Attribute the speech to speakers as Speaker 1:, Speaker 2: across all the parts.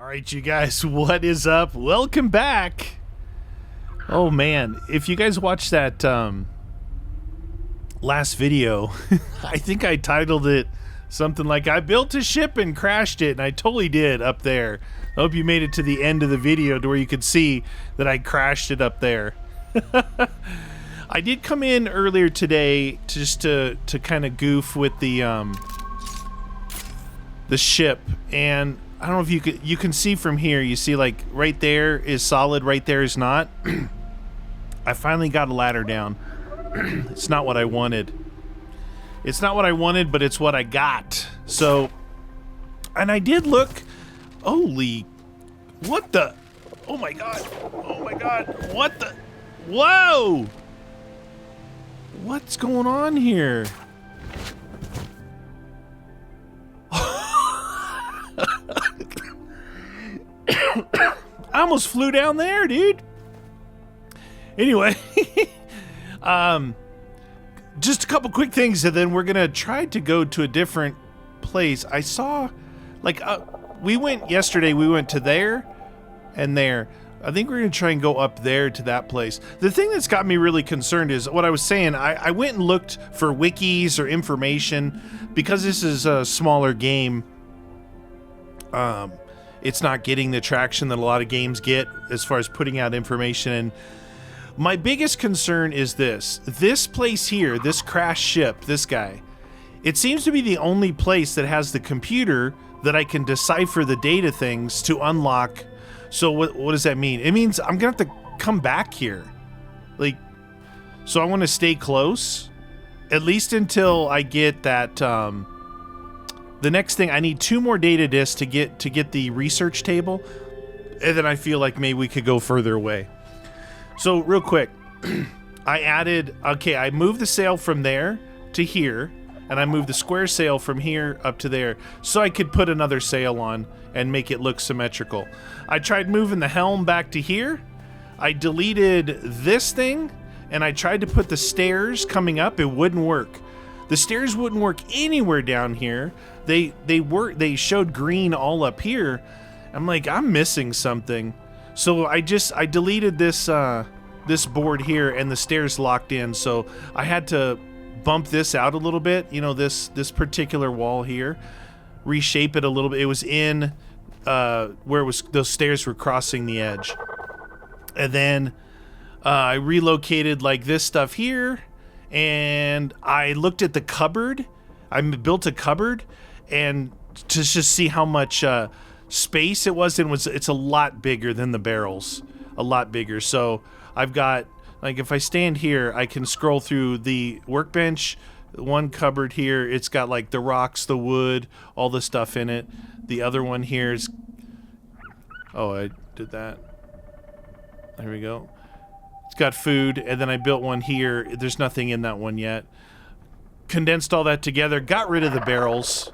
Speaker 1: Alright, you guys, what is up? Welcome back! Oh man, if you guys watched that last video, I think I titled it something like, I built a ship and crashed it, and I totally did up there. I hope you made it to the end of the video to where you could see that I crashed it up there. I did come in earlier today just to kind of goof with the ship, and I don't know if you can see from here, you see like right there is solid, right there is not. I finally got a ladder down. It's not what I wanted. It's not what I wanted, but it's what I got. So, and I did look, holy, what the, oh my god, what the, whoa! What's going on here? I almost flew down there, dude. Anyway, just a couple quick things, and then we're gonna try to go to a different place. I saw, like, we went yesterday. We went to there and there. I think we're gonna try and go up there to that place. The thing that's got me really concerned is what I was saying. I went and looked for wikis or information because this is a smaller game. It's not getting the traction that a lot of games get as far as putting out information. And my biggest concern is this place here, this crash ship, this guy, it seems to be the only place that has the computer that I can decipher the data things to unlock. So what does that mean? It means I'm gonna have to come back here. Like, so I want to stay close, at least until I get that, the next thing, I need 2 more data disks to get the research table, and then I feel like maybe we could go further away. So real quick, I moved the sail from there to here, and I moved the square sail from here up to there, so I could put another sail on and make it look symmetrical. I tried moving the helm back to here. I deleted this thing, and I tried to put the stairs coming up. It wouldn't work. The stairs wouldn't work anywhere down here. They showed green all up here. I'm like, I'm missing something. So I deleted this this board here, and the stairs locked in. So I had to bump this out a little bit. You know, this particular wall here, reshape it a little bit. It was in where it was, those stairs were crossing the edge. And then I relocated like this stuff here. And I looked at the cupboard. I built a cupboard, and to just see how much space it was, and it's a lot bigger than the barrels, a lot bigger. So I've got, like, if I stand here, I can scroll through the workbench. One cupboard here, it's got like the rocks, the wood, all the stuff in it. The other one here is, oh, I did that. There we go. It's got food, and then I built one here. There's nothing in that one yet. Condensed all that together, got rid of the barrels.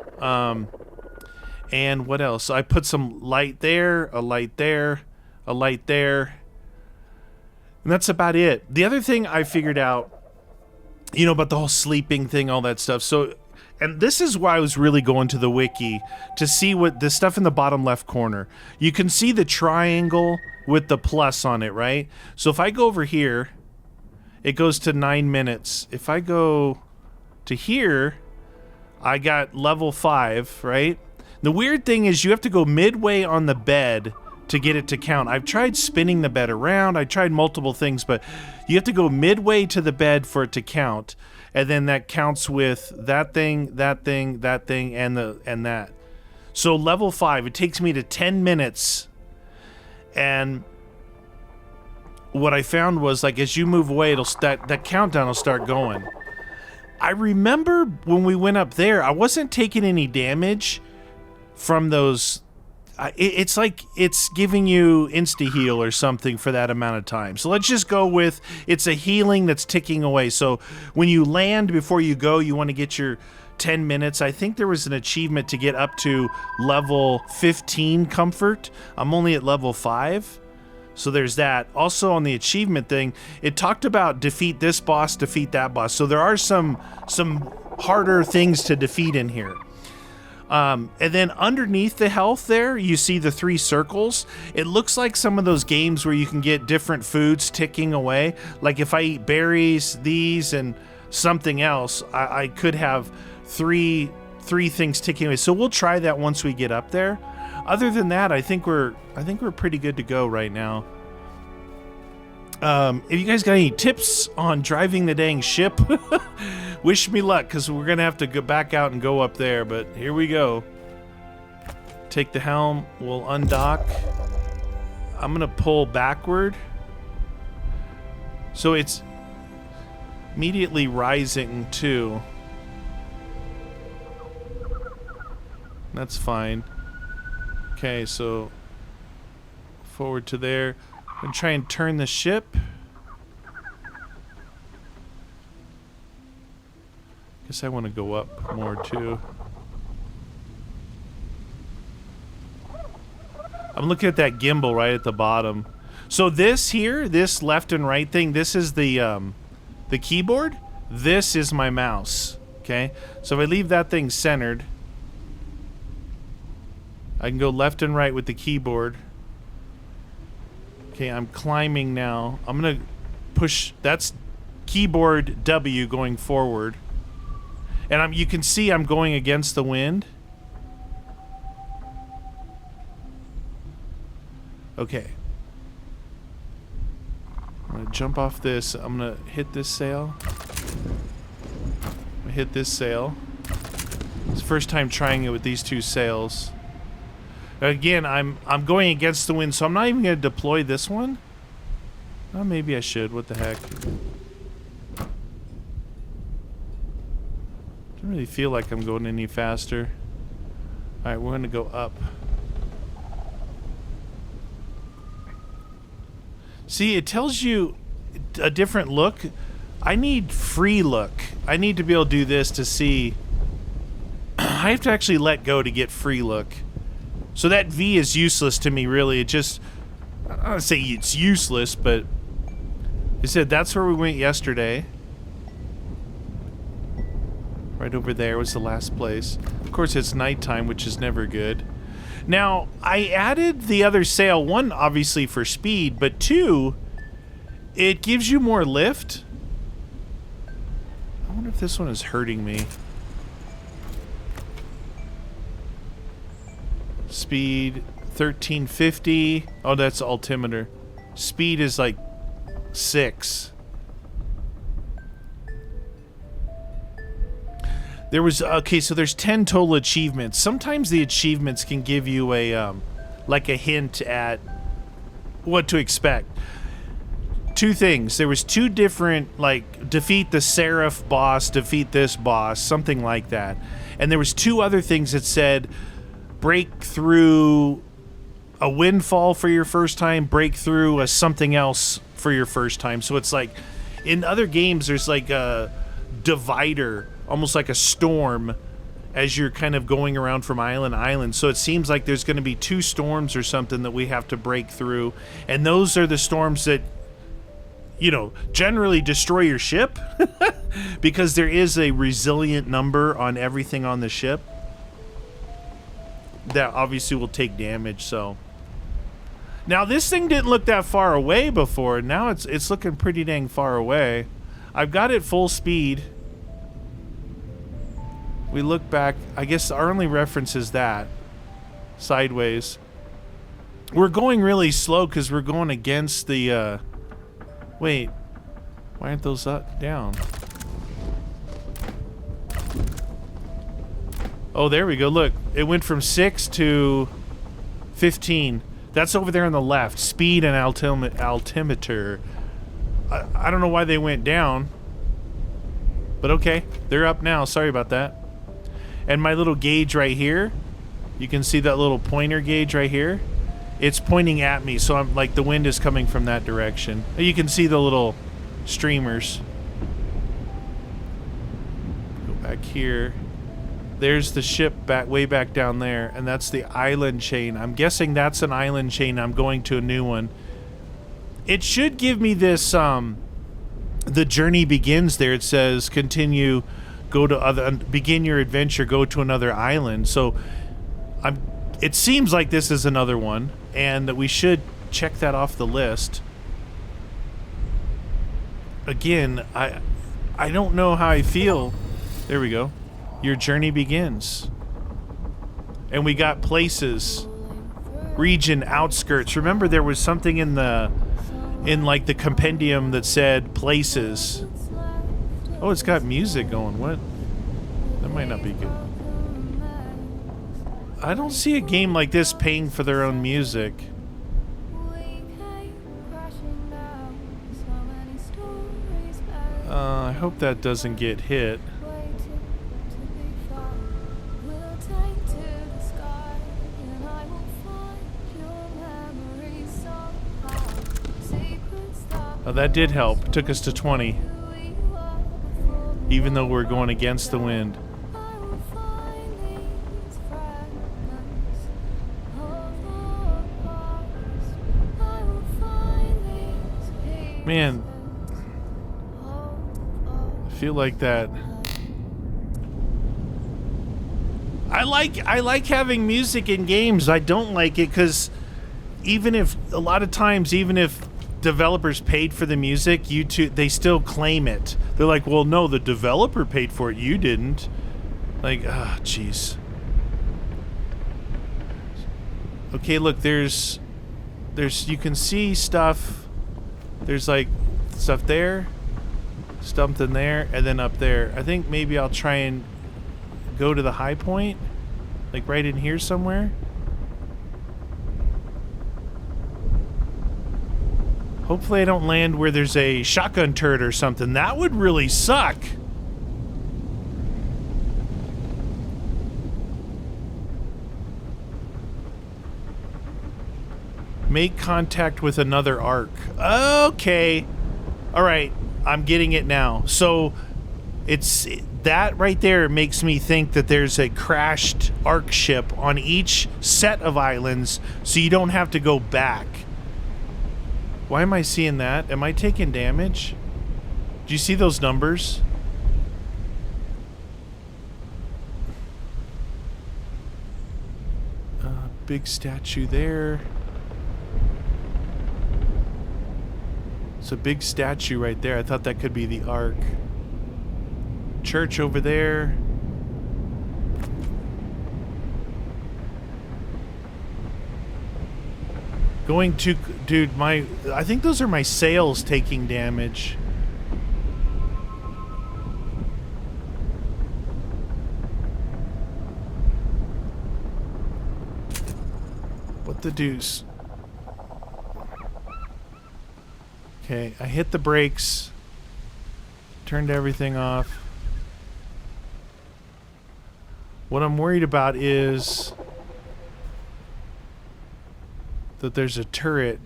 Speaker 1: And what else? I put some light there, a light there, a light there. And that's about it. The other thing I figured out, you know, about the whole sleeping thing, all that stuff. So, and this is why I was really going to the wiki, to see what the stuff in the bottom left corner. You can see the triangle with the plus on it, right? So if I go over here, it goes to 9 minutes. If I go to here, I got level 5, right? The weird thing is you have to go midway on the bed to get it to count. I've tried spinning the bed around. I tried multiple things, but you have to go midway to the bed for it to count. And then that counts with that thing, that thing, that thing, and that. So level 5, it takes me to 10 minutes. And what I found was, like, as you move away, that countdown will start going. I remember when we went up there, I wasn't taking any damage from those. It's like it's giving you insta-heal or something for that amount of time. So let's just go with, it's a healing that's ticking away. So when you land, before you go, you want to get your 10 minutes. I think there was an achievement to get up to level 15 comfort. I'm only at level 5. So there's that. Also on the achievement thing, it talked about defeat this boss, defeat that boss. So there are some harder things to defeat in here. And then underneath the health there, you see the 3 circles. It looks like some of those games where you can get different foods ticking away. Like if I eat berries, these, and something else, I could have three things ticking away. So we'll try that once we get up there. Other than that, I think we're pretty good to go right now. If you guys got any tips on driving the dang ship, wish me luck, because we're going to have to go back out and go up there, but here we go. Take the helm, we'll undock. I'm going to pull backward. So it's immediately rising too. That's fine. Okay, so forward to there. I'm going to try and turn the ship. Guess I want to go up more too. I'm looking at that gimbal right at the bottom. So this here, this left and right thing, this is the keyboard. This is my mouse. Okay, so if I leave that thing centered, I can go left and right with the keyboard. Okay, I'm climbing now. I'm gonna push. That's keyboard W going forward, and you can see I'm going against the wind. Okay. I'm gonna jump off this. I'm gonna hit this sail. I'm gonna hit this sail. It's the first time trying it with these 2 sails. Again, I'm going against the wind, so I'm not even going to deploy this one. Well, maybe I should. What the heck? Don't really feel like I'm going any faster. Alright, we're going to go up. See, it tells you a different look. I need free look. I need to be able to do this to see. I have to actually let go to get free look. So that V is useless to me, really. It just, I don't want to say it's useless, but they said that's where we went yesterday. Right over there was the last place. Of course, it's nighttime, which is never good. Now, I added the other sail, 1, obviously, for speed, but 2, it gives you more lift. I wonder if this one is hurting me. Speed 1350. Oh, that's altimeter. Speed is like 6. There was okay, so there's 10 total achievements. Sometimes the achievements can give you a like a hint at what to expect. 2 things. There was 2 different, like, defeat the Seraph boss, defeat this boss, something like that. And there was 2 other things that said break through a windfall for your first time, break through a something else for your first time. So it's like, in other games, there's like a divider, almost like a storm, as you're kind of going around from island to island. So it seems like there's going to be 2 storms or something that we have to break through. And those are the storms that, you know, generally destroy your ship because there is a resilient number on everything on the ship that obviously will take damage. So now this thing didn't look that far away before. Now it's looking pretty dang far away. I've got it full speed. We look back. I guess our only reference is that sideways. We're going really slow because we're going against the wait, why aren't those up down? Oh, there we go. Look, it went from 6 to 15. That's over there on the left. Speed and altimeter. I don't know why they went down, but okay, they're up now. Sorry about that. And my little gauge right here, you can see that little pointer gauge right here. It's pointing at me, so I'm like the wind is coming from that direction. You can see the little streamers. Go back here. There's the ship back way back down there, and that's the island chain. I'm guessing that's an island chain. I'm going to a new one. It should give me this the journey begins there. It says continue go to other, begin your adventure, go to another island. So it seems like this is another one, and that we should check that off the list. Again, I don't know how I feel. There we go. Your journey begins. And we got places, region, outskirts. Remember, there was something in like the compendium that said places. Oh, it's got music going. What? That might not be good. I don't see a game like this paying for their own music. I hope that doesn't get hit. Oh, that did help. Took us to 20. Even though we're going against the wind. Man, I feel like that. I like having music in games. I don't like it because even if a lot of times, even if developers paid for the music, YouTube, they still claim it. They're like, well, no, the developer paid for it, you didn't. Like, ah, jeez. Okay, look, there's you can see stuff. There's like stuff there, something there, and then up there. I think maybe I'll try and go to the high point, like right in here somewhere. Hopefully I don't land where there's a shotgun turret or something. That would really suck. Make contact with another arc. Okay. All right. I'm getting it now. So it's that right there makes me think that there's a crashed arc ship on each set of islands, so you don't have to go back. Why am I seeing that? Am I taking damage? Do you see those numbers? Big statue there. It's a big statue right there. I thought that could be the Ark. Church over there. Going to... Dude, I think those are my sails taking damage. What the deuce? Okay, I hit the brakes. Turned everything off. What I'm worried about is that there's a turret.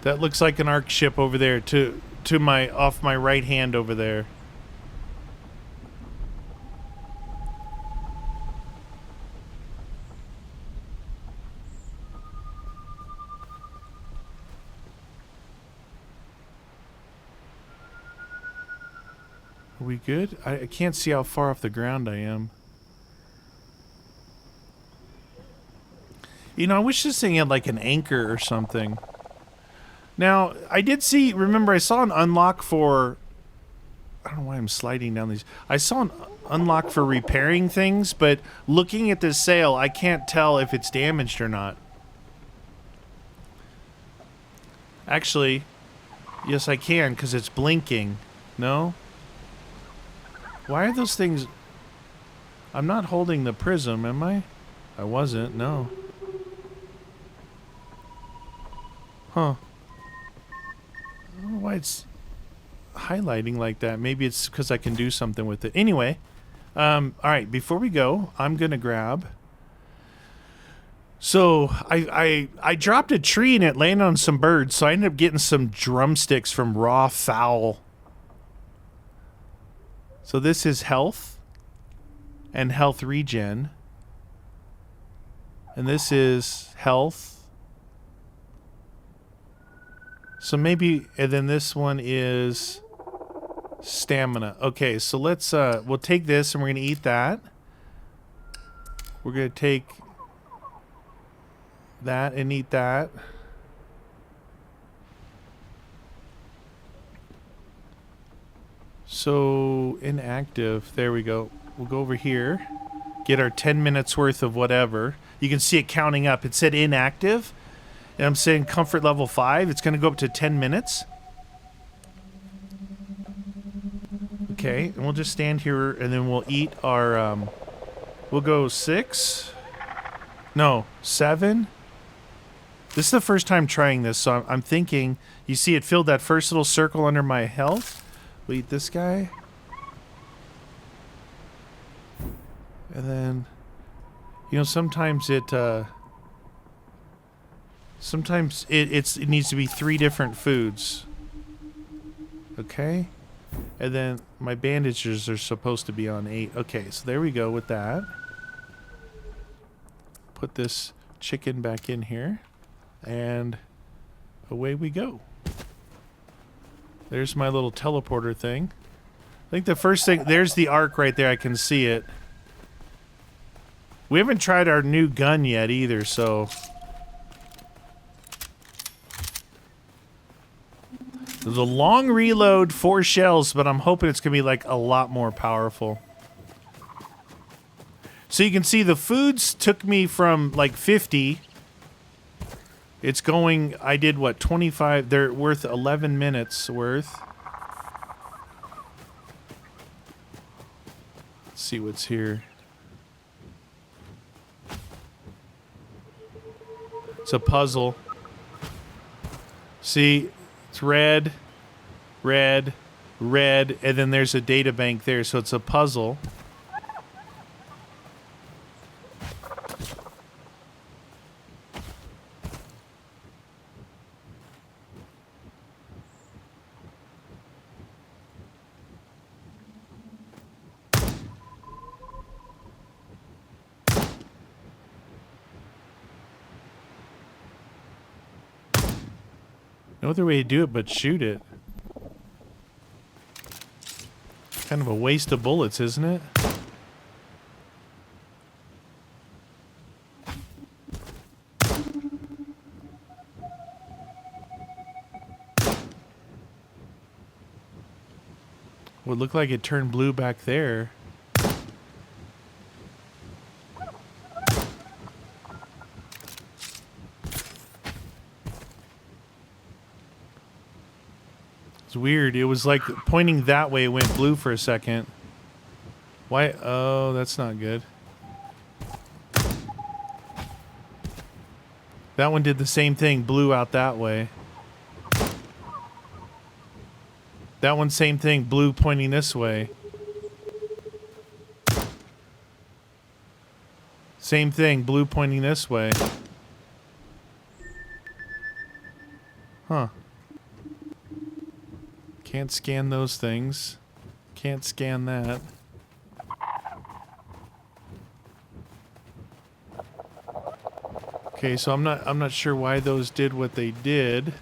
Speaker 1: That looks like an Ark ship over there to my off my right hand over there. Are we good? I can't see how far off the ground I am. You know, I wish this thing had like an anchor or something. Now, I did see, remember I saw an unlock for, I don't know why I'm sliding down these. I saw an unlock for repairing things, but looking at this sail, I can't tell if it's damaged or not. Actually, yes I can, because it's blinking. No? Why are those things... I'm not holding the prism, am I? I wasn't, no. Huh. I don't know why it's highlighting like that. Maybe it's because I can do something with it. Anyway, alright, before we go, I'm going to grab... So, I dropped a tree and it landed on some birds, so I ended up getting some drumsticks from raw fowl. So this is health and health regen. And this is health. So maybe, and then this one is stamina. Okay, so let's, we'll take this and we're going to eat that. We're going to take that and eat that. So, inactive. There we go. We'll go over here. Get our 10 minutes worth of whatever. You can see it counting up. It said inactive. And I'm saying comfort level 5. It's going to go up to 10 minutes. Okay. And we'll just stand here and then we'll eat our... we'll go 6. No, 7. This is the first time trying this, so I'm thinking... You see it filled that first little circle under my health? We'll eat this guy. And then, you know, sometimes it needs to be 3 different foods. Okay? And then my bandages are supposed to be on 8. Okay, so there we go with that. Put this chicken back in here. And away we go. There's my little teleporter thing. I think the first thing... There's the arc right there. I can see it. We haven't tried our new gun yet either, so... There's a long reload, 4 shells, but I'm hoping it's going to be, like, a lot more powerful. So you can see the foods took me from, like, 50... It's going, I did what, 25, they're worth 11 minutes worth. Let's see what's here. It's a puzzle. See, it's red, red, red, and then there's a data bank there, so it's a puzzle. No other way to do it but shoot it. Kind of a waste of bullets, isn't it? Would look like it turned blue back there. It's weird. It was like pointing that way, it went blue for a second. Why? Oh, that's not good. That one did the same thing, blew out that way. That one, same thing, blue pointing this way. Same thing, blue pointing this way. Huh. Can't scan those things. Can't scan that. Okay, so I'm not sure why those did what they did.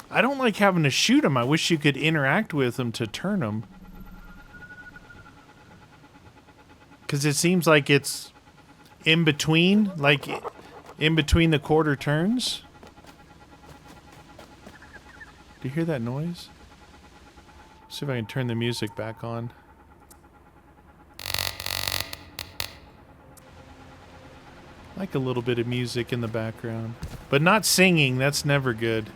Speaker 1: I don't like having to shoot them. I wish you could interact with them to turn them. Because it seems like it's in between, like in between the quarter turns. Do you hear that noise? See if I can turn the music back on. Like a little bit of music in the background. But not singing, that's never good.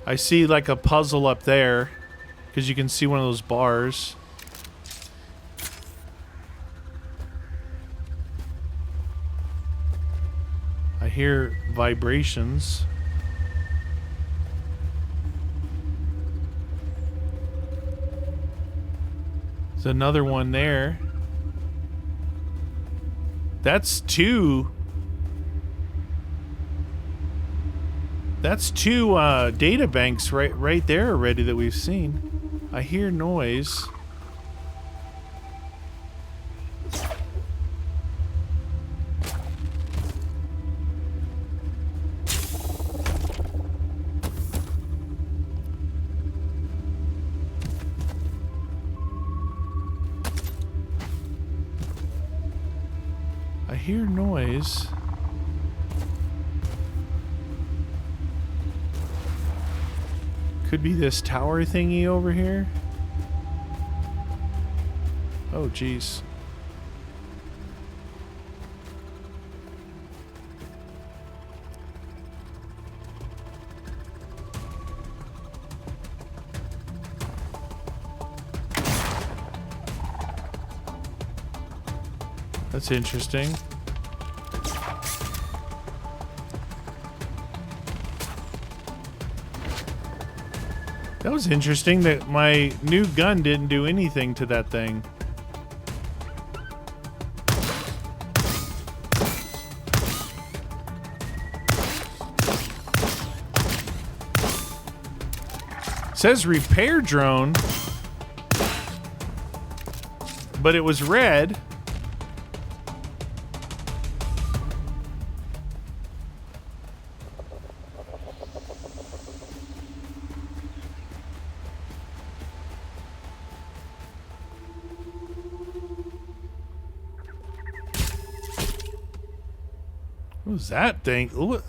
Speaker 1: I see like a puzzle up there, because you can see one of those bars. I hear vibrations. There's another one there. That's two. That's two data banks right there already that we've seen. I hear noise. I hear noise. Could be this tower thingy over here. Oh, jeez. That's interesting. That was interesting that my new gun didn't do anything to that thing. It says repair drone, but it was red. What was that thing? Ooh.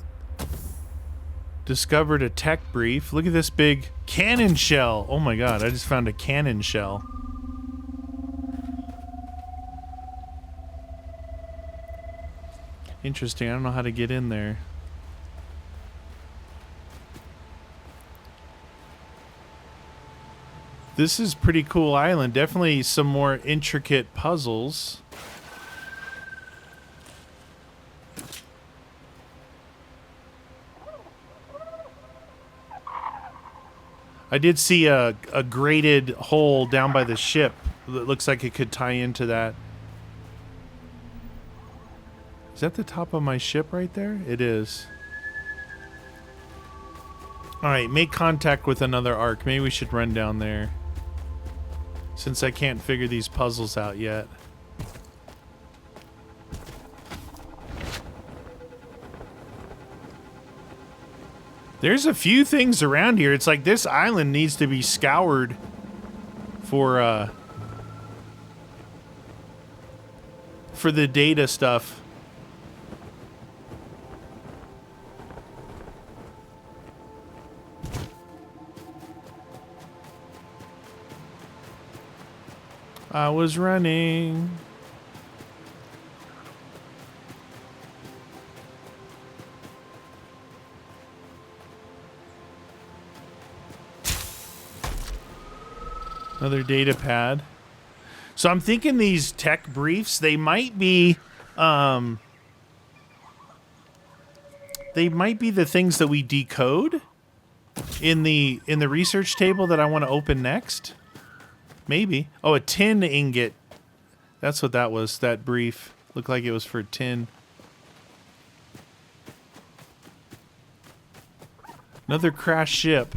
Speaker 1: Discovered a tech brief. Look at this big cannon shell. Oh my god, I just found a cannon shell. Interesting, I don't know how to get in there. This is pretty cool island. Definitely some more intricate puzzles. I did see a grated hole down by the ship that looks like it could tie into that. Is that the top of my ship right there? It is. Alright, make contact with another arc. Maybe we should run down there, since I can't figure these puzzles out yet. There's a few things around here. It's like this island needs to be scoured for the data stuff. I was running. Another data pad. So I'm thinking these tech briefs, they might be the things that we decode in the research table that I want to open next. Maybe. Oh, a tin ingot. That's what that was, that brief. Looked like it was for tin. Another crashed ship.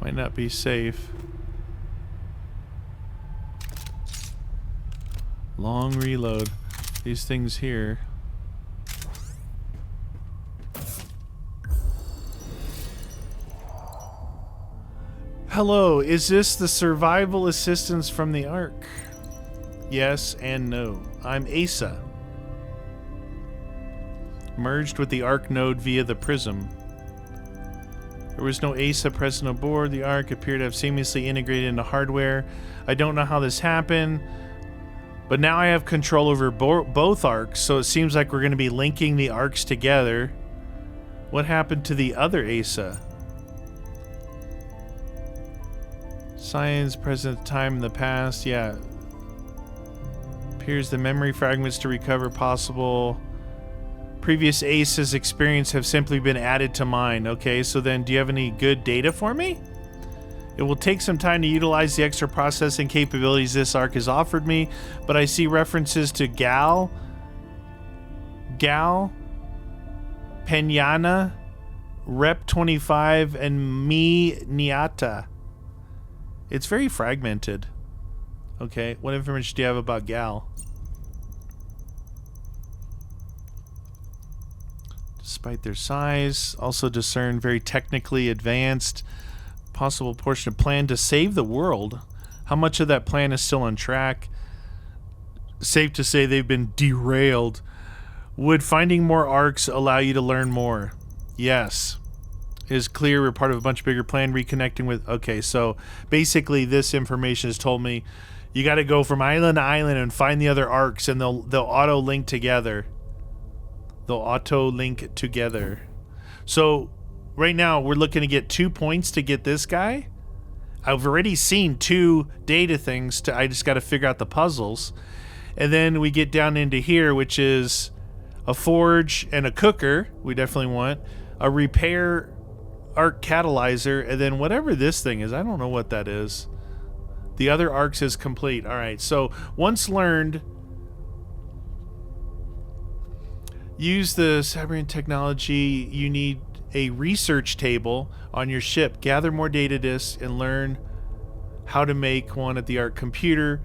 Speaker 1: Might not be safe. Long reload. These things here. Hello, is this the survival assistance from the Ark? Yes and no. I'm Asa. Merged with the Ark node via the prism. There was no ASA present aboard. The Ark appeared to have seamlessly integrated into hardware. I don't know how this happened, but now I have control over both Arks, so it seems like we're going to be linking the Arks together. What happened to the other ASA? Science, present time in the past, yeah. Appears the memory fragments to recover possible. Previous ACE's experience have simply been added to mine. Okay, so then do you have any good data for me? It will take some time to utilize the extra processing capabilities this arc has offered me, but I see references to Gal, Peñana, Rep 25, and Mi Niata. It's very fragmented. Okay, what information do you have about Gal? Despite their size, also discern very technically advanced. Possible portion of plan to save the world. How much of that plan is still on track? Safe to say they've been derailed. Would finding more arcs allow you to learn more? Yes. It is clear we're part of a much bigger plan, reconnecting with... Okay, so basically this information has told me you got to go from island to island and find the other arcs, and they'll auto-link together. They'll auto-link together. So... right now, we're looking to get 2 points to get this guy. I've already seen 2 data things. I just got to figure out the puzzles. And then we get down into here, which is a forge and a cooker. We definitely want. A repair arc catalyzer. And then whatever this thing is. I don't know what that is. The other arcs is complete. All right. So once learned... use the Scouring technology. You need... a research table on your ship. Gather more data disks and learn how to make one at the ARC computer.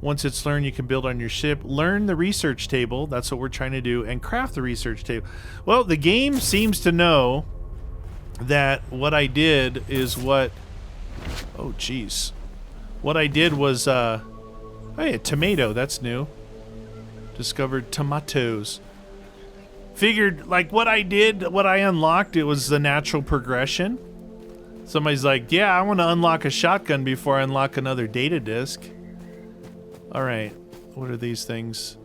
Speaker 1: Once it's learned, you can build on your ship. Learn the research table. That's what we're trying to do. And craft the research table. Well, the game seems to know that what I did is what... oh, jeez. What I did was... oh, yeah, tomato. That's new. Discovered tomatoes. Figured, like, what I did, what I unlocked, it was the natural progression. Somebody's like, yeah, I want to unlock a shotgun before I unlock another data disk. Alright, what are these things?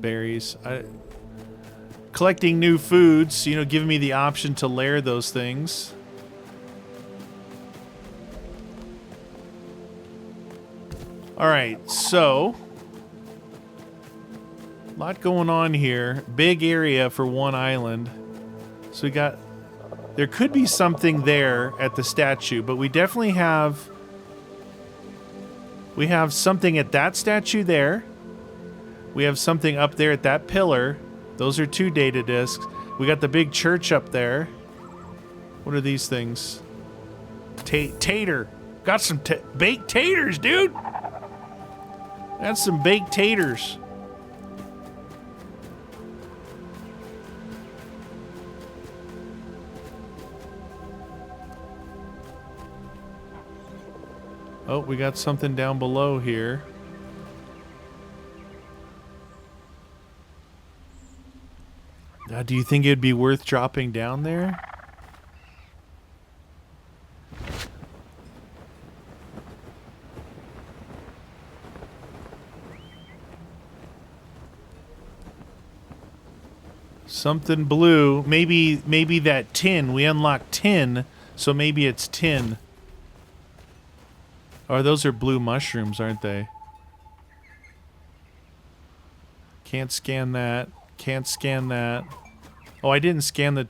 Speaker 1: Berries. Collecting new foods, you know, giving me the option to layer those things. Alright, so... lot going on here. Big area for one island. So we got... there could be something there at the statue, but we definitely have... we have something at that statue there. We have something up there at that pillar. Those are 2 data disks. We got the big church up there. What are these things? Tater. Got some baked taters, dude! That's some baked taters. Oh, we got something down below here. Do you think it'd be worth dropping down there? Something blue. Maybe that tin. We unlocked tin, so maybe it's tin. Oh, those are blue mushrooms, aren't they? Can't scan that. Can't scan that. Oh, I didn't scan the...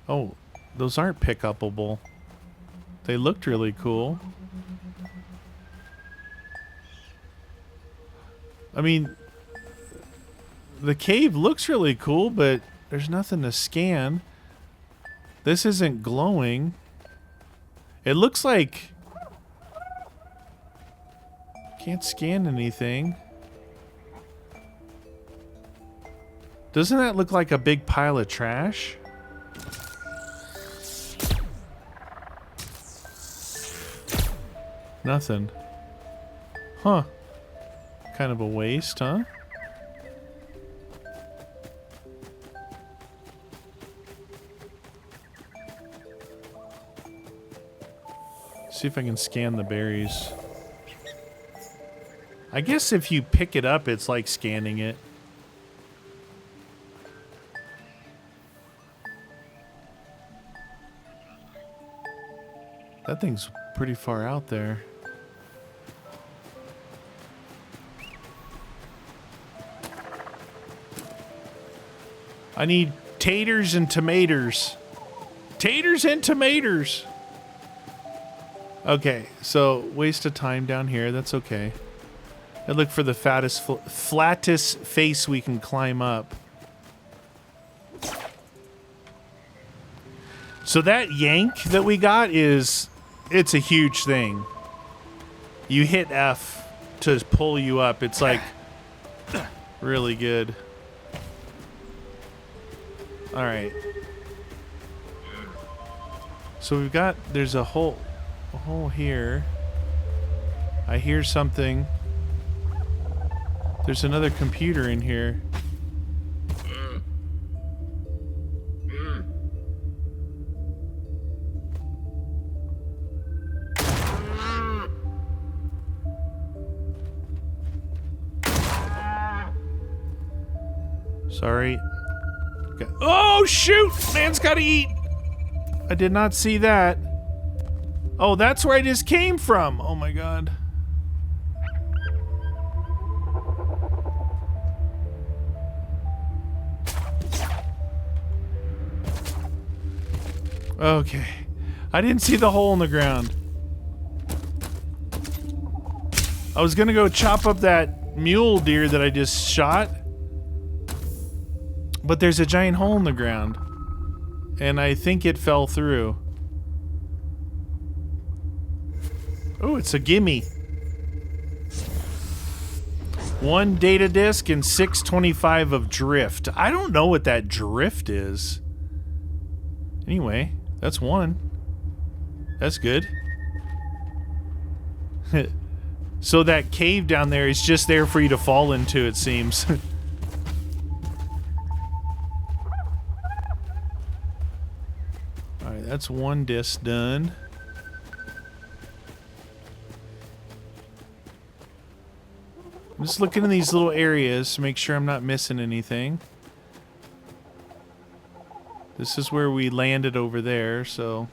Speaker 1: oh, those aren't pick-upable. They looked really cool. I mean, the cave looks really cool, but there's nothing to scan. This isn't glowing. It looks like... can't scan anything. Doesn't that look like a big pile of trash? Nothing. Huh. Kind of a waste, huh? See if I can scan the berries. I guess if you pick it up, it's like scanning it. That thing's pretty far out there. I need taters and tomatoes. Taters and tomatoes. Okay, so waste of time down here. That's okay. I look for the flattest face we can climb up. So that yank that we got it's a huge thing. You hit F to pull you up. It's like really good. All right. So there's a hole here. I hear something. There's another computer in here. Sorry. Oh, shoot! Man's gotta eat! I did not see that. Oh, that's where I just came from! Oh my god. Okay. I didn't see the hole in the ground. I was gonna go chop up that mule deer that I just shot. But there's a giant hole in the ground. And I think it fell through. Oh, it's a gimme. 1 data disk and 625 of drift. I don't know what that drift is. Anyway, that's 1. That's good. So that cave down there is just there for you to fall into, it seems. Alright, that's 1 disc done. I'm just looking in these little areas to make sure I'm not missing anything. This is where we landed over there, so...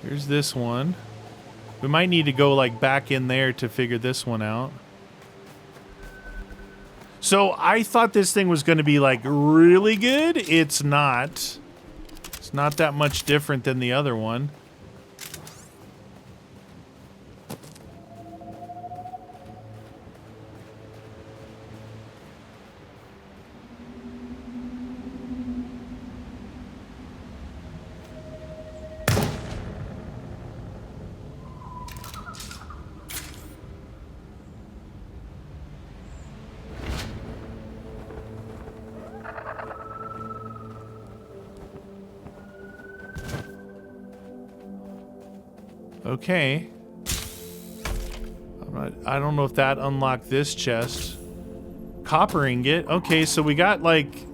Speaker 1: Here's this one. We might need to go, like, back in there to figure this one out. So, I thought this thing was going to be, like, really good. It's not. It's not that much different than the other one. Okay. I don't know if that unlocked this chest. Copper ingot. Okay, so we got like...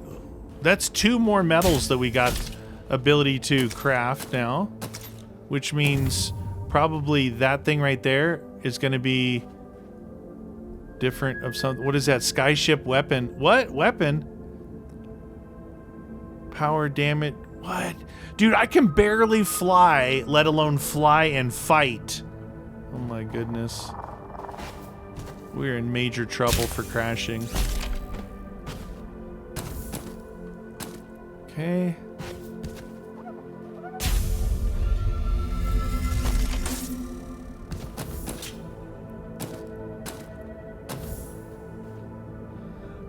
Speaker 1: That's 2 more metals that we got ability to craft now. Which means probably that thing right there is going to be different of something. What is that? Skyship weapon. What? Weapon? Power, damn it. What? Dude, I can barely fly, let alone fly and fight. Oh my goodness. We're in major trouble for crashing. Okay.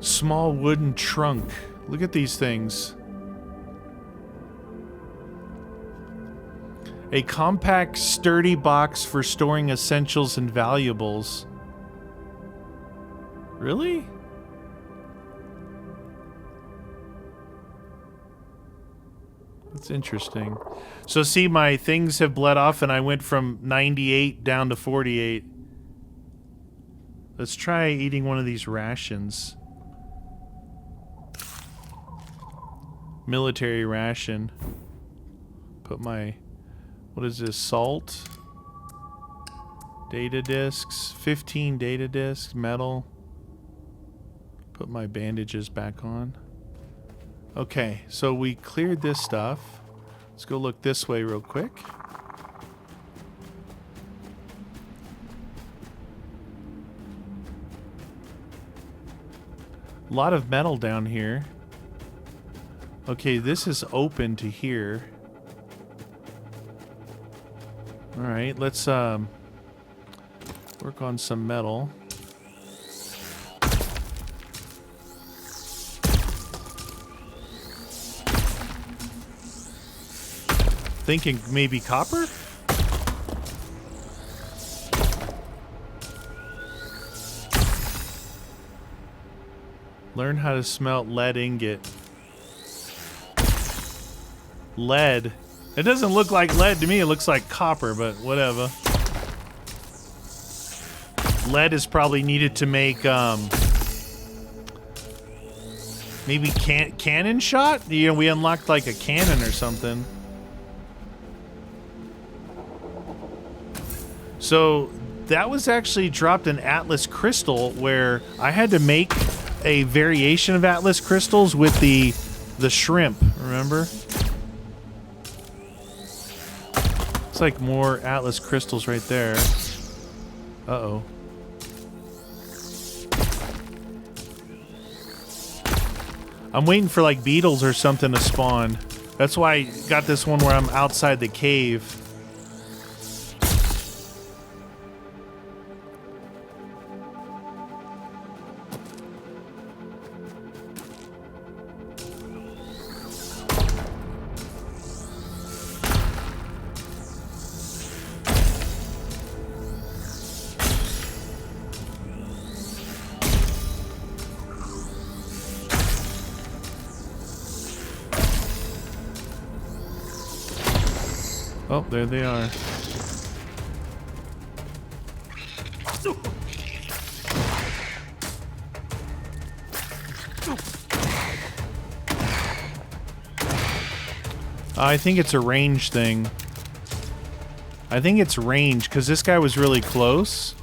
Speaker 1: Small wooden trunk. Look at these things. A compact, sturdy box for storing essentials and valuables. Really? That's interesting. So see, my things have bled off and I went from 98 down to 48. Let's try eating one of these rations. Military ration. Put my... What is this? Salt? Data discs. 15 data discs. Metal. Put my bandages back on. Okay, so we cleared this stuff. Let's go look this way real quick. A lot of metal down here. Okay, this is open to here. All right, let's work on some metal. Thinking maybe copper? Learn how to smelt lead ingot. Lead. It doesn't look like lead to me, it looks like copper, but whatever. Lead is probably needed to make, maybe cannon shot? You know, we unlocked like a cannon or something. So, that was actually dropped in Atlas Crystal, where I had to make a variation of Atlas Crystals with the shrimp, remember? It's like more Atlas Crystals right there. Uh-oh. I'm waiting for like beetles or something to spawn. That's why I got this one where I'm outside the cave. Oh, there they are. I think it's a range thing. I think it's range, because this guy was really close.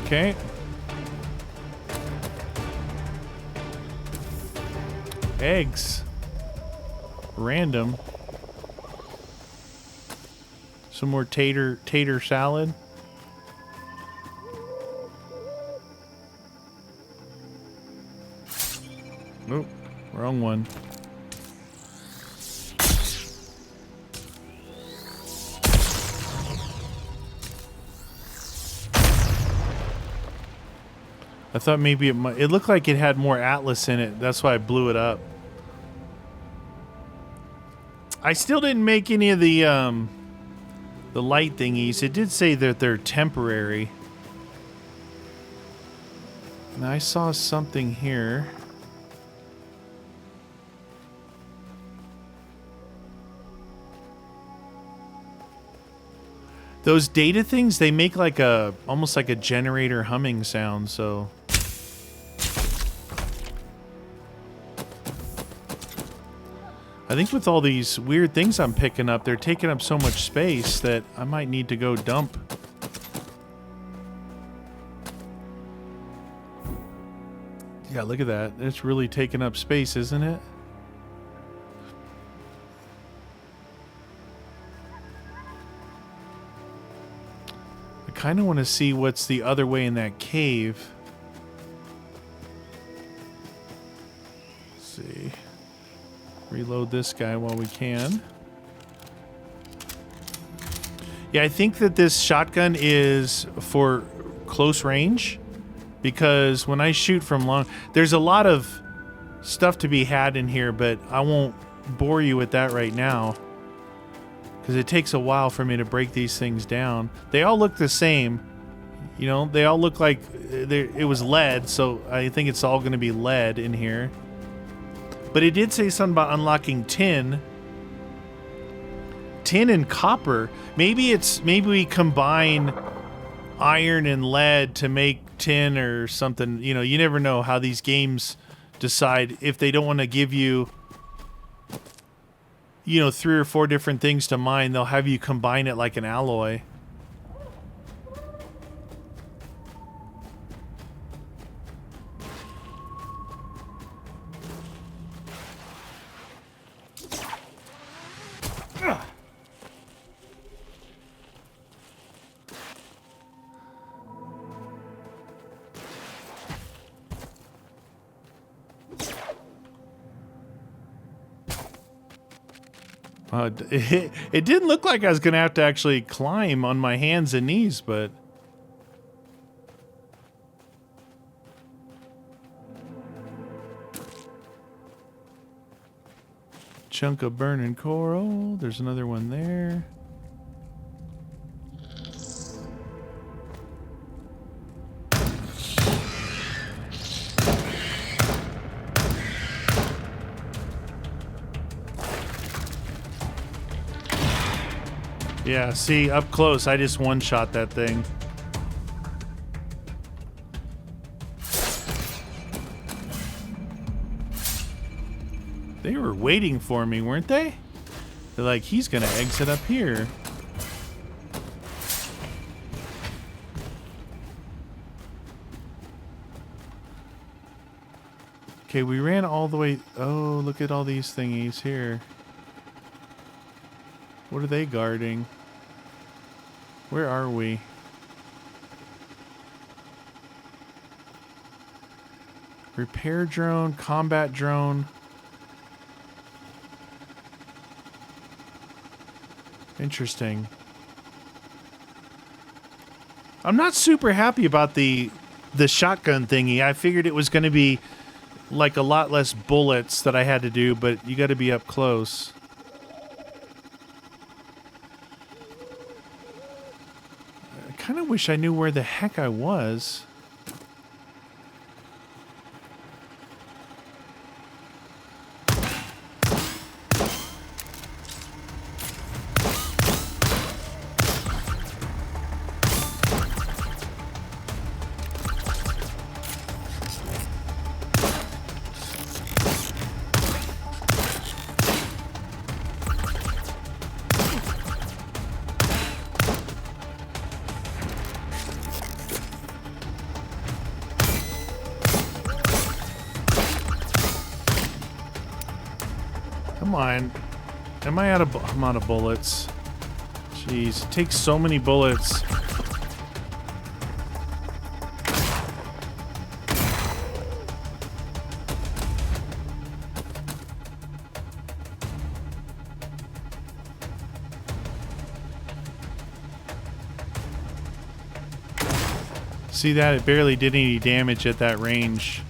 Speaker 1: Okay. Eggs. Random. Some more tater salad. Nope, wrong one. I thought maybe it might. It looked like it had more Atlas in it. That's why I blew it up. I still didn't make any of the light thingies. It did say that they're temporary. And I saw something here. Those data things, they make like a almost like a generator humming sound, so I think with all these weird things I'm picking up, they're taking up so much space that I might need to go dump. Yeah, look at that. It's really taking up space, isn't it? I kind of want to see what's the other way in that cave. Let's see. Reload this guy while we can. Yeah, I think that this shotgun is for close range, because when I shoot from long, there's a lot of stuff to be had in here, but I won't bore you with that right now, because it takes a while for me to break these things down. They all look the same. You know, they all look like it was lead, so I think it's all going to be lead in here. But it did say something about unlocking tin. Tin and copper. Maybe we combine iron and lead to make tin or something. You know, you never know how these games decide. If they don't want to give you, you know, 3 or 4 different things to mine, they'll have you combine it like an alloy. It didn't look like I was going to have to actually climb on my hands and knees, but... Chunk of burning coral. There's another one there. Yeah, see, up close, I just one-shot that thing. They were waiting for me, weren't they? They're like, he's gonna exit up here. Okay, we ran all the way... Oh, look at all these thingies here. What are they guarding? Where are we? Repair drone, combat drone. Interesting. I'm not super happy about the shotgun thingy. I figured it was going to be like a lot less bullets that I had to do, but you got to be up close. I kind of wish I knew where the heck I was. Come on. Am I out of... I'm out of bullets. Jeez, it takes so many bullets. See that? It barely did any damage at that range.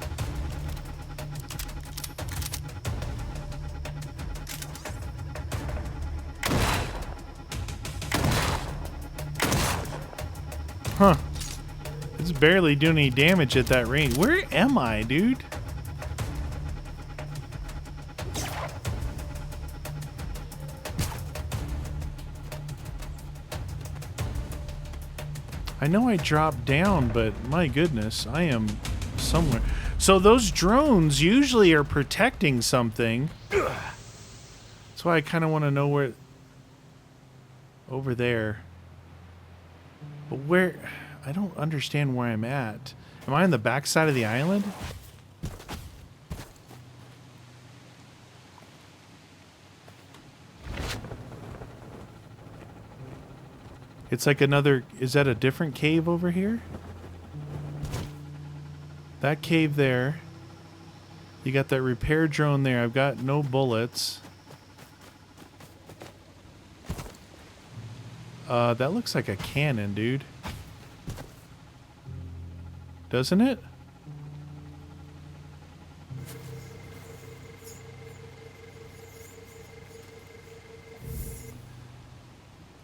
Speaker 1: Huh. It's barely doing any damage at that range. Where am I, dude? I know I dropped down, but my goodness, I am somewhere. So those drones usually are protecting something. That's why I kind of want to know where... Over there. But where... I don't understand where I'm at. Am I on the back side of the island? It's like another... Is that a different cave over here? That cave there. You got that repair drone there. I've got no bullets. That looks like a cannon, dude. Doesn't it?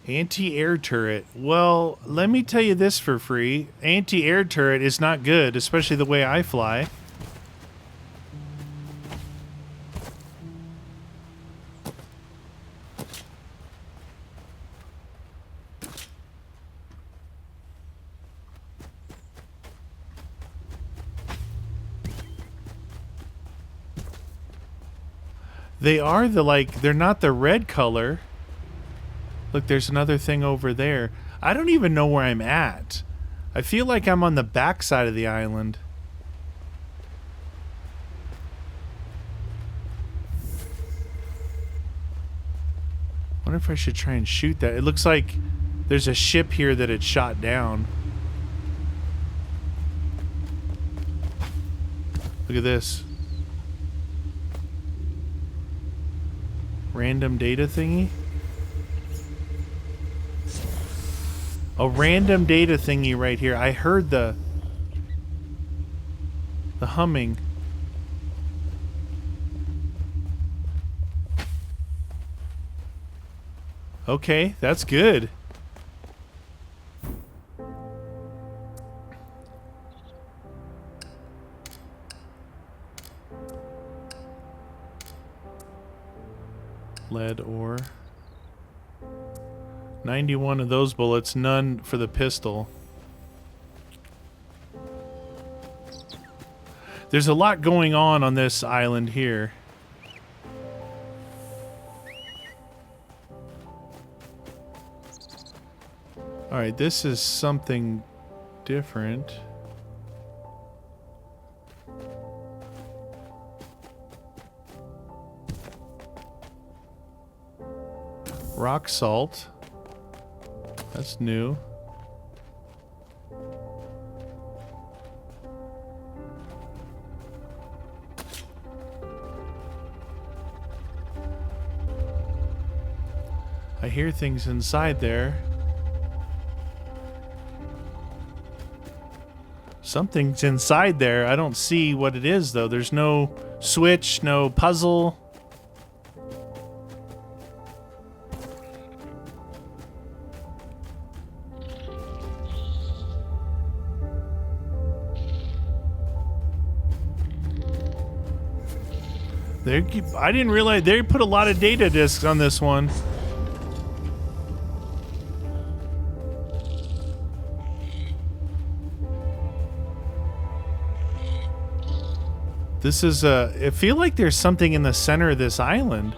Speaker 1: Anti-air turret. Well, let me tell you this for free. Anti-air turret is not good, especially the way I fly. They are the, like, they're not the red color. Look, there's another thing over there. I don't even know where I'm at. I feel like I'm on the back side of the island. I wonder if I should try and shoot that. It looks like there's a ship here that it shot down. Look at this. Random data thingy? A random data thingy right here. I heard the humming. Okay, that's good. Lead ore. 91 of those bullets, none for the pistol. There's a lot going on this island here. Alright, this is something different. Rock salt. That's new. I hear things inside there. Something's inside there. I don't see what it is, though. There's no switch, no puzzle. I didn't realize they put a lot of data disks on this one. This is I feel like there's something in the center of this island.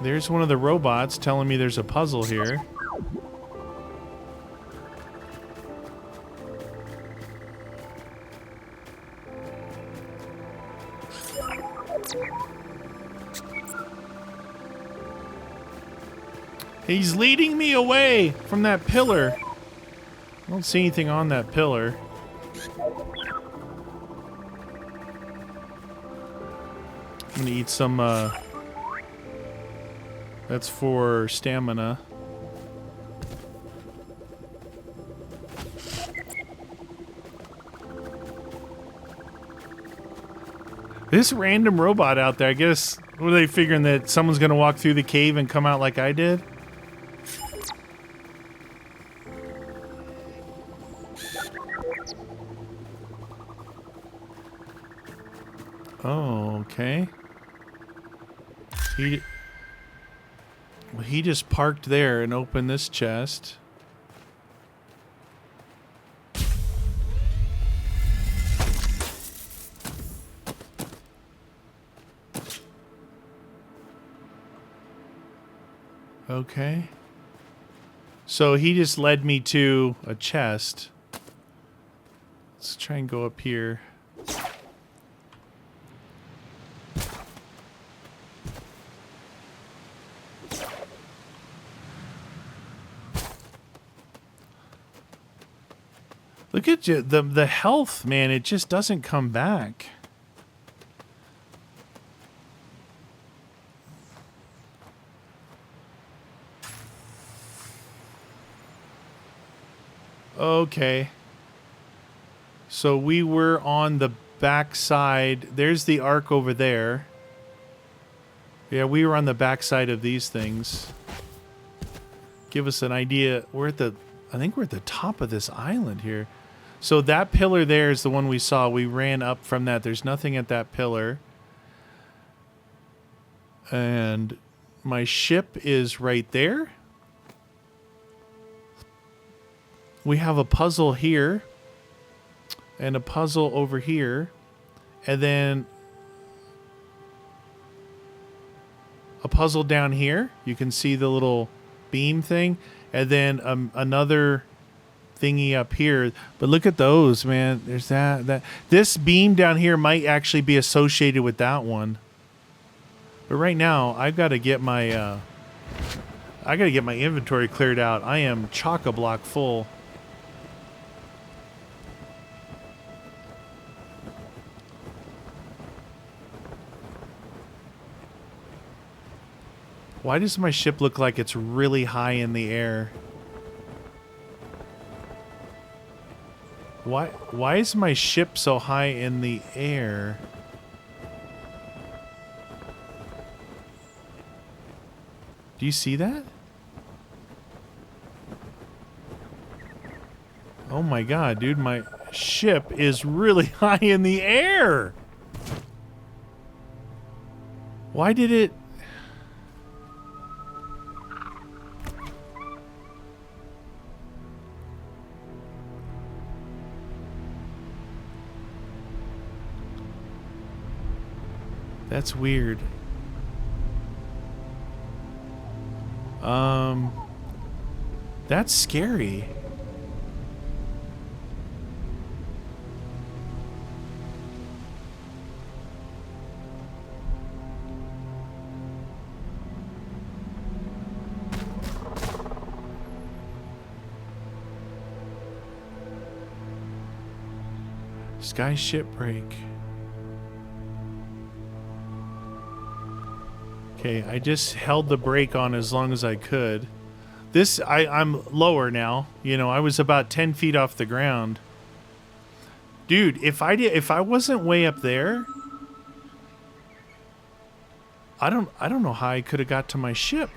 Speaker 1: There's one of the robots telling me there's a puzzle here. He's leading me away from that pillar. I don't see anything on that pillar. I'm gonna eat some, that's for stamina. This random robot out there, I guess, what are they figuring, that someone's gonna walk through the cave and come out like I did? Oh, okay. He just parked there and opened this chest. Okay. So he just led me to a chest. Let's try and go up here. Look at you, the health, man, it just doesn't come back. Okay. So we were on the back side. There's the arc over there. Yeah, we were on the back side of these things. Give us an idea. I think we're at the top of this island here. So that pillar there is the one we saw. We ran up from that. There's nothing at that pillar. And my ship is right there. We have a puzzle here. And a puzzle over here. And then a puzzle down here. You can see the little beam thing. And then another thingy up here. But look at those, man. There's that. This beam down here might actually be associated with that one. But right now, I've got to get my inventory cleared out. I am chock-a-block full. Why does my ship look like it's really high in the air? Why is my ship so high in the air? Do you see that? Oh my god, dude, my ship is really high in the air. Why did it... That's weird. That's scary. Sky shipbreak. Okay, I just held the brake on as long as I could. This, I'm lower now. You know, I was about 10 feet off the ground. Dude, if I wasn't way up there, I don't know how I could have got to my ship.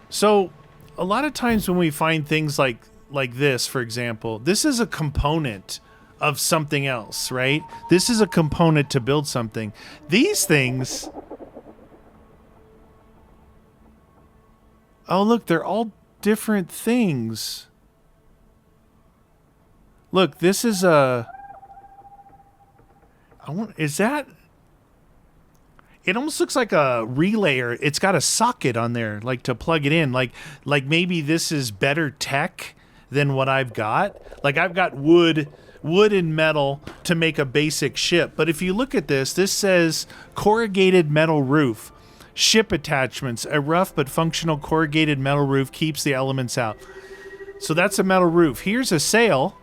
Speaker 1: So, a lot of times when we find things like this, for example, this is a component of something else, right? This is a component to build something. These things... Oh, look, they're all different things. Look, this is a... Is that... It almost looks like a relayer. It's got a socket on there, like to plug it in. Like maybe this is better tech than what I've got. Like I've got wood and metal to make a basic ship. But if you look at this, this says corrugated metal roof. Ship attachments. A rough but functional corrugated metal roof keeps the elements out. So that's a metal roof. Here's a sail.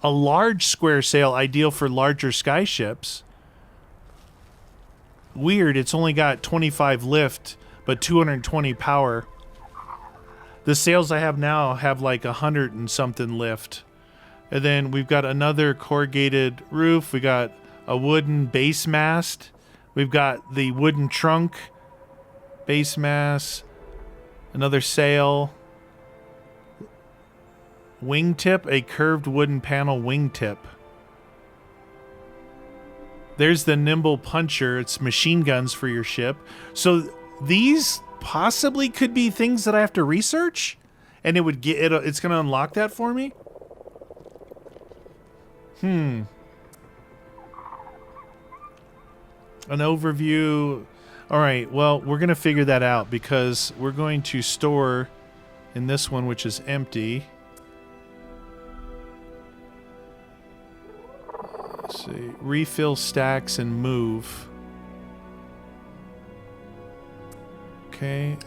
Speaker 1: A large square sail, ideal for larger sky ships. Weird, it's only got 25 lift, but 220 power. The sails I have now have like 100 and something lift. And then we've got another corrugated roof. We got a wooden base mast. We've got the wooden trunk, base mast, another sail, wingtip, a curved wooden panel wingtip. There's the nimble puncher. It's machine guns for your ship. So these possibly could be things that I have to research, and it's going to unlock that for me. An overview. All right, well, we're going to figure that out because we're going to store in this one, which is empty. Let's see. Refill stacks and move. Okay.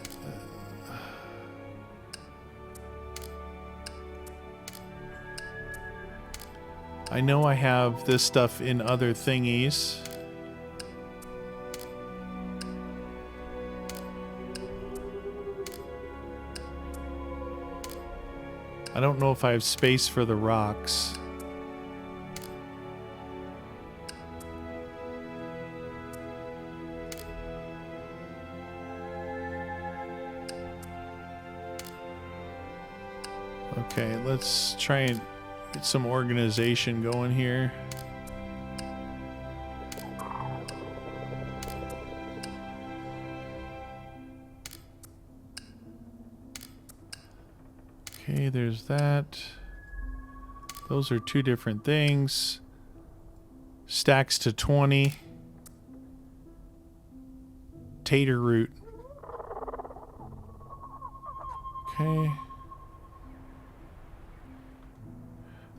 Speaker 1: I know I have this stuff in other thingies. I don't know if I have space for the rocks. Okay, let's try and get some organization going here. Okay, there's that. Those are two different things. Stacks to 20. Tater root. Okay.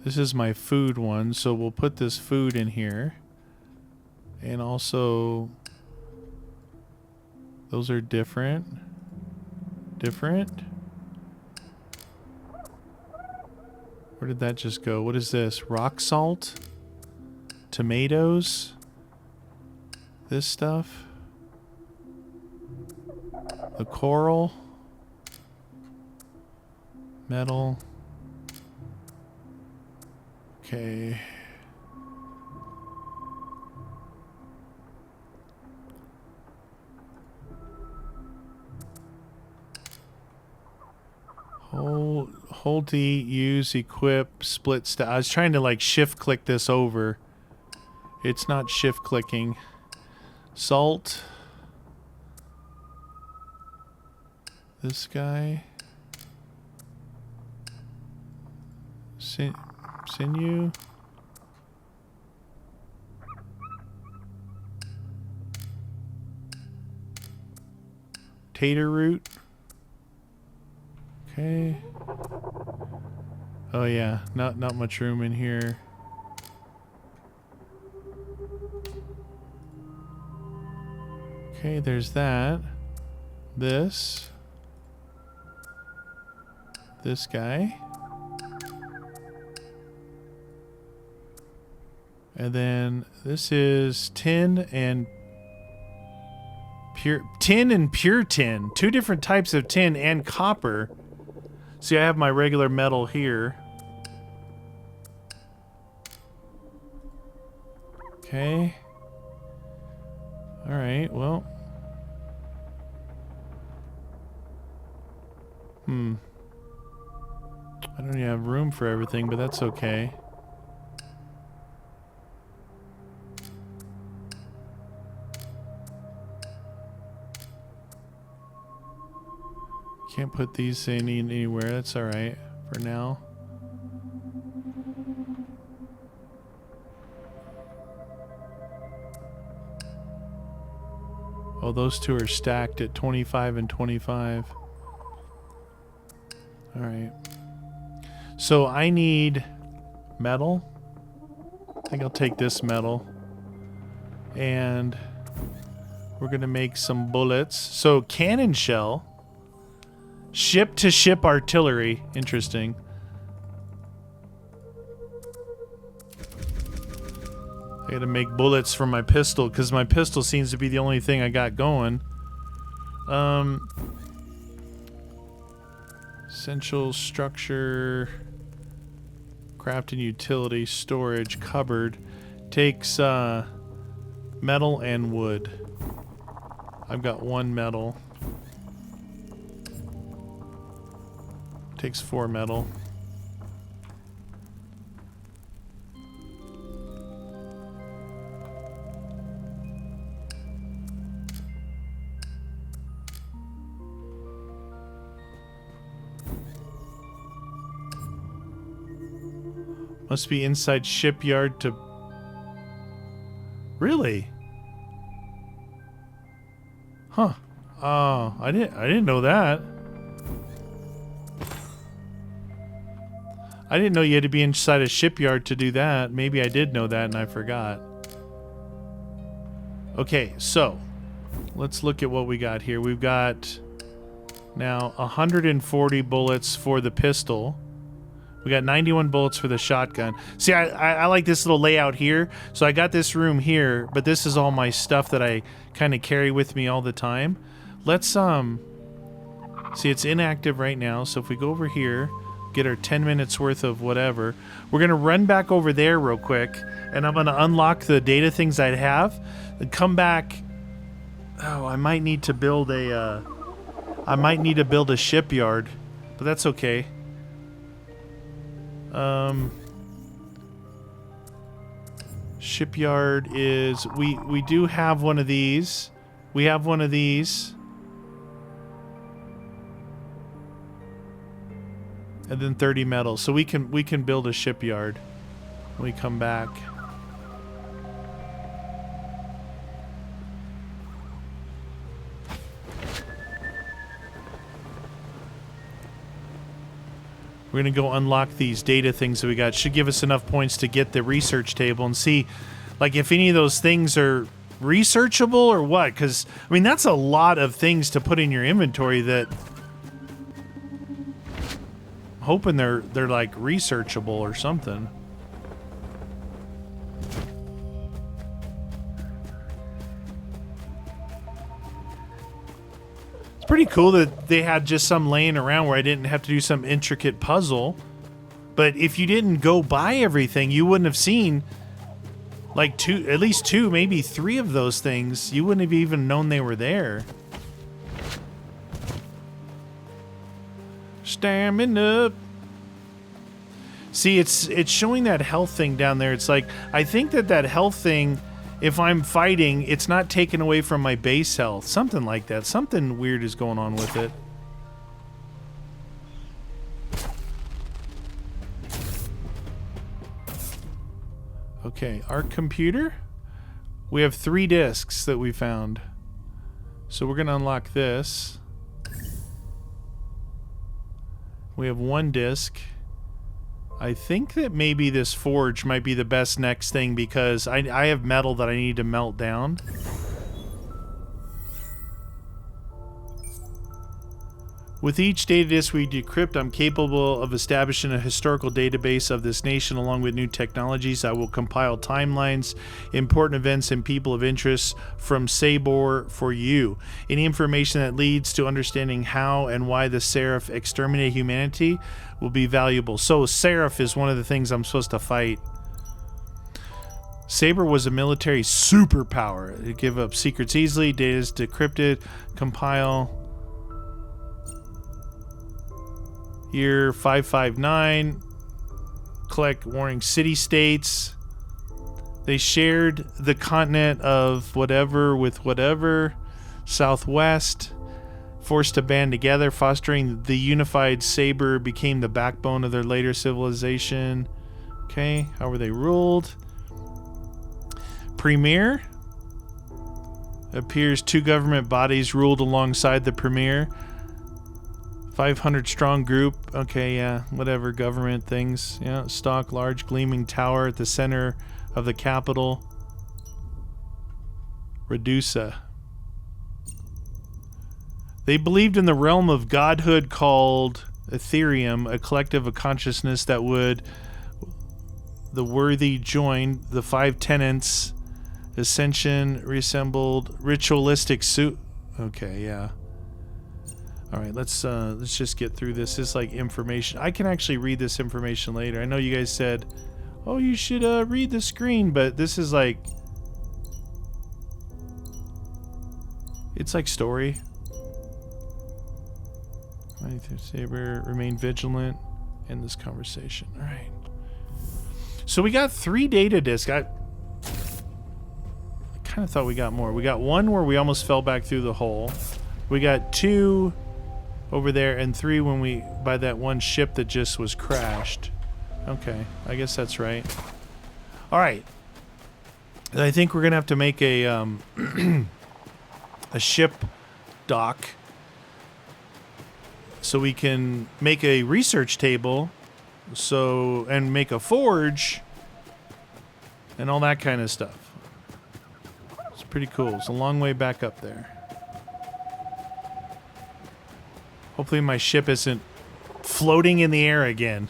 Speaker 1: This is my food one, so we'll put this food in here. And also, those are different. Different? Where did that just go? What is this? Rock salt? Tomatoes? This stuff? The coral. Metal. Okay. Hold D, use, equip, split stack. I was trying to like shift click this over. It's not shift clicking. Salt. This guy. Sinew. Tater root. Okay. Oh yeah, not much room in here. Okay, there's that. This guy. And then this is tin and pure tin. Two different types of tin and copper. See, I have my regular metal here. Okay. All right, well. I don't even have room for everything, but that's okay. Can't put these in anywhere. That's all right for now. Oh, those two are stacked at 25 and 25. All right. So I need metal. I think I'll take this metal. And we're going to make some bullets. So cannon shell. Ship-to-ship artillery. Interesting. I gotta make bullets for my pistol, because my pistol seems to be the only thing I got going. Essential structure. Craft and utility. Storage. Cupboard. Takes metal and wood. I've got one metal. Takes 4 metal. Must be inside shipyard to... Really? Huh. Oh, I didn't know that. I didn't know you had to be inside a shipyard to do that. Maybe I did know that and I forgot. Okay, so let's look at what we got here. We've got now 140 bullets for the pistol. We got 91 bullets for the shotgun. See, I like this little layout here. So I got this room here, but this is all my stuff that I kind of carry with me all the time. Let's, see, it's inactive right now. So if we go over here, get our 10 minutes worth of whatever. We're going to run back over there real quick, and I'm going to unlock the data things I have, and come back. Oh, I might need to build a, shipyard, but that's okay. Shipyard is, we do have one of these. We have one of these. And then 30 metal. So we can build a shipyard when we come back. We're going to go unlock these data things that we got. Should give us enough points to get the research table and see, like, if any of those things are researchable or what. Because, I mean, that's a lot of things to put in your inventory that... I'm hoping they're like, researchable or something. pretty cool that they had just some laying around where I didn't have to do some intricate puzzle. But if you didn't go buy everything, you wouldn't have seen like at least two, maybe three of those things. You wouldn't have even known they were there. Stamina. See, it's showing that health thing down there. It's like, I think that health thing, if I'm fighting, it's not taken away from my base health. Something like that. Something weird is going on with it. Okay, our computer. We have 3 discs that we found. So we're going to unlock this. We have 1 disc. I think that maybe this forge might be the best next thing because I have metal that I need to melt down. With each data disk we decrypt, I'm capable of establishing a historical database of this nation along with new technologies. I will compile timelines, important events, and people of interest from Sabor for you. Any information that leads to understanding how and why the Seraph exterminated humanity will be valuable. So Seraph is one of the things I'm supposed to fight. Saber was a military superpower. It give up secrets easily, data is decrypted, compile. Year 559. Collect warring city-states. They shared the continent of whatever with whatever. Southwest. Forced to band together, fostering the unified Saber became the backbone of their later civilization. Okay, how were they ruled? Premier. Appears 2 government bodies ruled alongside the Premier. 500 strong group. Okay, yeah, whatever, government things. Yeah, stock, large gleaming tower at the center of the capital. Redusa. They believed in the realm of godhood called Ethereum, a collective of consciousness that would the worthy join. The 5 tenets, ascension, reassembled, ritualistic suit. Okay, yeah. All right, let's just get through this. This is like information. I can actually read this information later. I know you guys said, "Oh, you should read the screen," but this is like, it's like story. Saber, remain vigilant in this conversation. All right. So we got 3 data discs. I kind of thought we got more. We got 1 where we almost fell back through the hole. We got 2 over there and 3 when we by that one ship that just was crashed. Okay, I guess that's right. All right. I think we're gonna have to make a a ship dock so we can make a research table, and make a forge and all that kind of stuff. It's pretty cool. It's a long way back up there. Hopefully my ship isn't floating in the air again.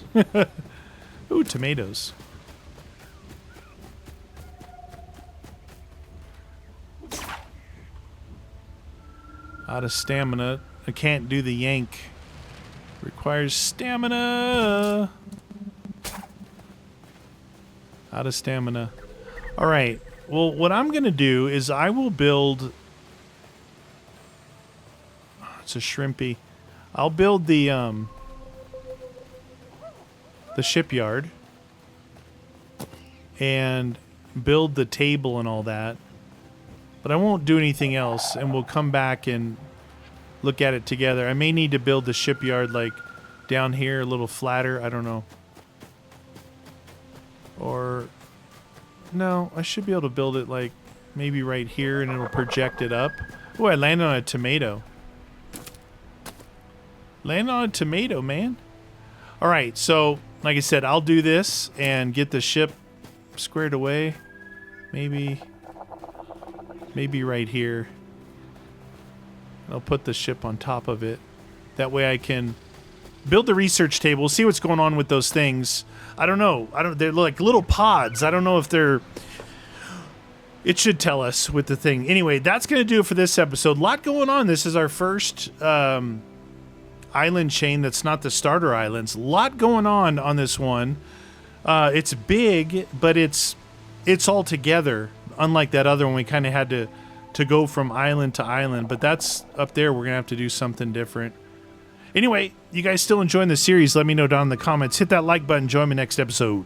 Speaker 1: Ooh, tomatoes. Out of stamina. I can't do the yank. Requires stamina. Out of stamina. Alright. Well, what I'm going to do is I will build... It's a shrimpy. I'll build the shipyard and build the table and all that, but I won't do anything else, and we'll come back and look at it together. I may need to build the shipyard like down here a little flatter. I don't know. Or no, I should be able to build it like maybe right here and it'll project it up. Oh, I landed on a tomato. Landed on a tomato, man. All right, so like I said, I'll do this and get the ship squared away. Maybe right here. I'll put the ship on top of it. That way I can build the research table. See what's going on with those things. I don't know. They're like little pods. I don't know if they're It should tell us with the thing. Anyway, that's going to do it for this episode. A lot going on. This is our first island chain that's not the starter islands. A lot going on this one. It's big, but it's all together. Unlike that other one, we kind of had to go from island to island. But that's up there. We're going to have to do something different. Anyway, you guys still enjoying the series? Let me know down in the comments. Hit that like button. Join me next episode.